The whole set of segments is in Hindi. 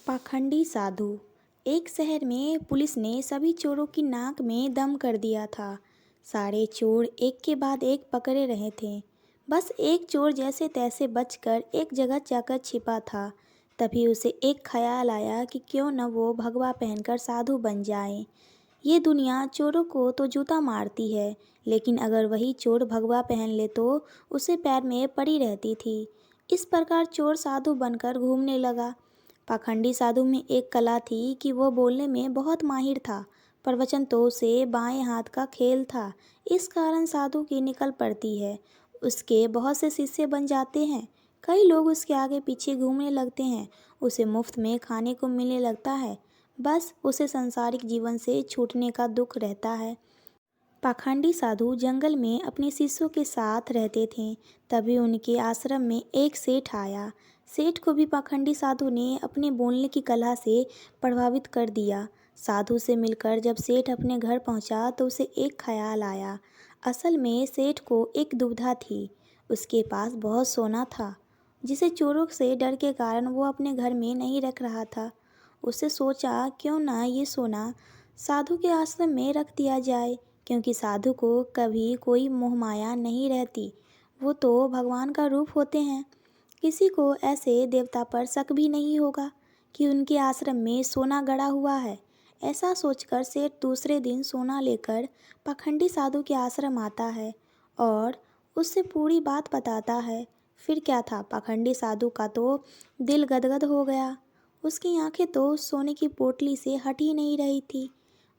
पाखंडी साधु। एक शहर में पुलिस ने सभी चोरों की नाक में दम कर दिया था। सारे चोर एक के बाद एक पकड़े रहे थे। बस एक चोर जैसे तैसे बचकर एक जगह जाकर छिपा था। तभी उसे एक ख्याल आया कि क्यों न वो भगवा पहनकर साधु बन जाए। ये दुनिया चोरों को तो जूता मारती है, लेकिन अगर वही चोर भगवा पहन ले तो उसे पैर में पड़ी रहती थी। इस प्रकार चोर साधु बनकर घूमने लगा। पाखंडी साधु में एक कला थी कि वो बोलने में बहुत माहिर था। प्रवचन तो उसे बाएं हाथ का खेल था। इस कारण साधु की निकल पड़ती है। उसके बहुत से शिष्य बन जाते हैं। कई लोग उसके आगे पीछे घूमने लगते हैं। उसे मुफ्त में खाने को मिलने लगता है। बस उसे सांसारिक जीवन से छूटने का दुख रहता है। पाखंडी साधु जंगल में अपने शिष्यों के साथ रहते थे। तभी उनके आश्रम में एक सेठ आया। सेठ को भी पाखंडी साधु ने अपने बोलने की कला से प्रभावित कर दिया। साधु से मिलकर जब सेठ अपने घर पहुंचा तो उसे एक ख्याल आया। असल में सेठ को एक दुविधा थी। उसके पास बहुत सोना था, जिसे चोरों से डर के कारण वो अपने घर में नहीं रख रहा था। उसे सोचा क्यों ना ये सोना साधु के आश्रम में रख दिया जाए, क्योंकि साधु को कभी कोई मोहमाया नहीं रहती। वो तो भगवान का रूप होते हैं। किसी को ऐसे देवता पर शक भी नहीं होगा कि उनके आश्रम में सोना गड़ा हुआ है। ऐसा सोचकर सेठ दूसरे दिन सोना लेकर पाखंडी साधु के आश्रम आता है और उससे पूरी बात बताता है। फिर क्या था, पाखंडी साधु का तो दिल गदगद हो गया। उसकी आंखें तो सोने की पोटली से हट ही नहीं रही थी।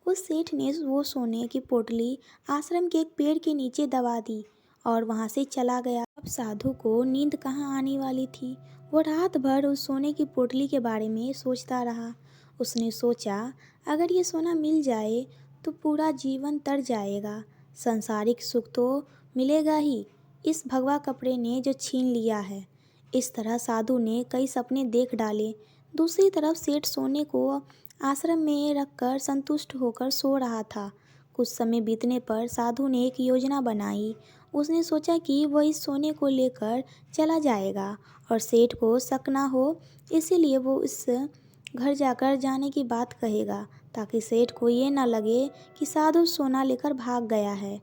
उस सेठ ने वो सोने की पोटली आश्रम के एक पेड़ के नीचे दबा दी और वहां से चला गया। अब साधु को नींद कहाँ आने वाली थी। वो रात भर उस सोने की पोटली के बारे में सोचता रहा। उसने सोचा, अगर ये सोना मिल जाए तो पूरा जीवन तर जाएगा। सांसारिक सुख तो मिलेगा ही, इस भगवा कपड़े ने जो छीन लिया है। इस तरह साधु ने कई सपने देख डाले। दूसरी तरफ सेठ सोने को आश्रम में रखकर संतुष्ट होकर सो रहा था। कुछ समय बीतने पर साधु ने एक योजना बनाई। उसने सोचा कि वह इस सोने को लेकर चला जाएगा और सेठ को शक ना हो, इसीलिए वो इस घर जाकर जाने की बात कहेगा, ताकि सेठ को ये ना लगे कि साधु सोना लेकर भाग गया है।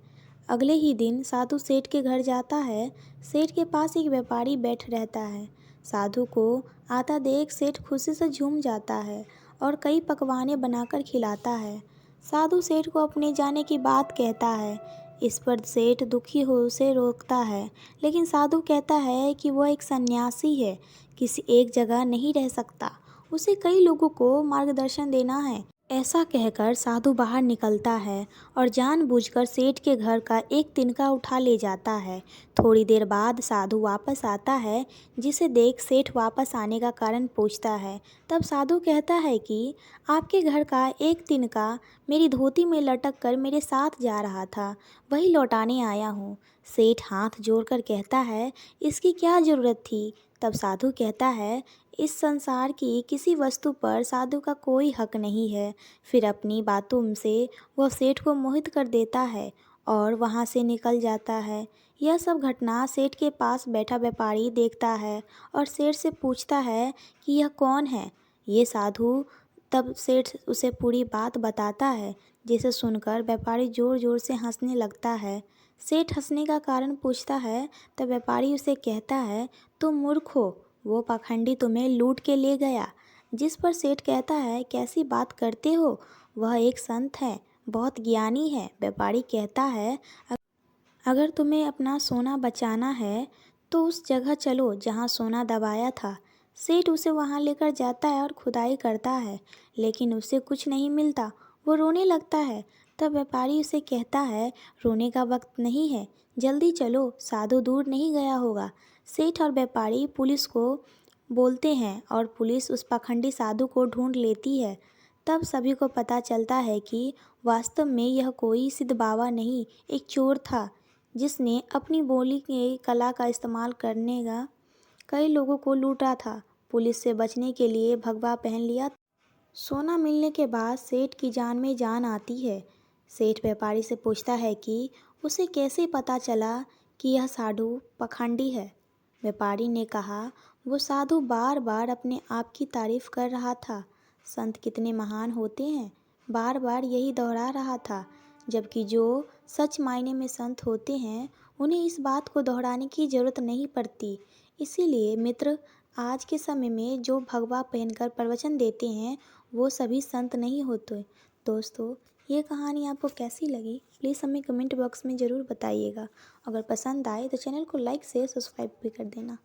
अगले ही दिन साधु सेठ के घर जाता है। सेठ के पास एक व्यापारी बैठ रहता है। साधु को आता देख सेठ खुशी से झूम जाता है और कई पकवानें बनाकर खिलाता है। साधु सेठ को अपने जाने की बात कहता है। इस पर सेठ दुखी हो उसे रोकता है, लेकिन साधु कहता है कि वह एक सन्यासी है, किसी एक जगह नहीं रह सकता, उसे कई लोगों को मार्गदर्शन देना है। ऐसा कहकर साधु बाहर निकलता है और जानबूझकर सेठ के घर का एक तिनका उठा ले जाता है। थोड़ी देर बाद साधु वापस आता है, जिसे देख सेठ वापस आने का कारण पूछता है। तब साधु कहता है कि आपके घर का एक तिनका मेरी धोती में लटक कर मेरे साथ जा रहा था, वही लौटाने आया हूँ। सेठ हाथ जोड़कर कहता है, इसकी क्या ज़रूरत थी। तब साधु कहता है, इस संसार की किसी वस्तु पर साधु का कोई हक नहीं है। फिर अपनी बातों से वह सेठ को मोहित कर देता है और वहाँ से निकल जाता है। यह सब घटना सेठ के पास बैठा व्यापारी देखता है और सेठ से पूछता है कि यह कौन है। ये साधु। तब सेठ उसे पूरी बात बताता है, जिसे सुनकर व्यापारी ज़ोर ज़ोर से हंसने लगता है। सेठ हंसने का कारण पूछता है। तब व्यापारी उसे कहता है, तुम मूर्ख हो, वो पाखंडी तुम्हें लूट के ले गया। जिस पर सेठ कहता है, कैसी बात करते हो, वह एक संत है, बहुत ज्ञानी है। व्यापारी कहता है, अगर तुम्हें अपना सोना बचाना है तो उस जगह चलो जहाँ सोना दबाया था। सेठ उसे वहाँ लेकर जाता है और खुदाई करता है, लेकिन उसे कुछ नहीं मिलता। वो रोने लगता है। तब व्यापारी उसे कहता है, रोने का वक्त नहीं है, जल्दी चलो, साधु दूर नहीं गया होगा। सेठ और व्यापारी पुलिस को बोलते हैं और पुलिस उस पाखंडी साधु को ढूंढ लेती है। तब सभी को पता चलता है कि वास्तव में यह कोई सिद्ध बाबा नहीं, एक चोर था, जिसने अपनी बोली की कला का इस्तेमाल करने का कई लोगों को लूटा था। पुलिस से बचने के लिए भगवा पहन लिया। सोना मिलने के बाद सेठ की जान में जान आती है। सेठ व्यापारी से पूछता है कि उसे कैसे पता चला कि यह साधु पाखंडी है। व्यापारी ने कहा, वो साधु बार बार अपने आप की तारीफ कर रहा था। संत कितने महान होते हैं, बार बार यही दोहरा रहा था। जबकि जो सच मायने में संत होते हैं उन्हें इस बात को दोहराने की जरूरत नहीं पड़ती। इसीलिए मित्र, आज के समय में जो भगवा पहनकर प्रवचन देते हैं वो सभी संत नहीं होते। दोस्तों, ये कहानी आपको कैसी लगी प्लीज़ हमें कमेंट बॉक्स में ज़रूर बताइएगा। अगर पसंद आए तो चैनल को लाइक शेयर सब्सक्राइब भी कर देना।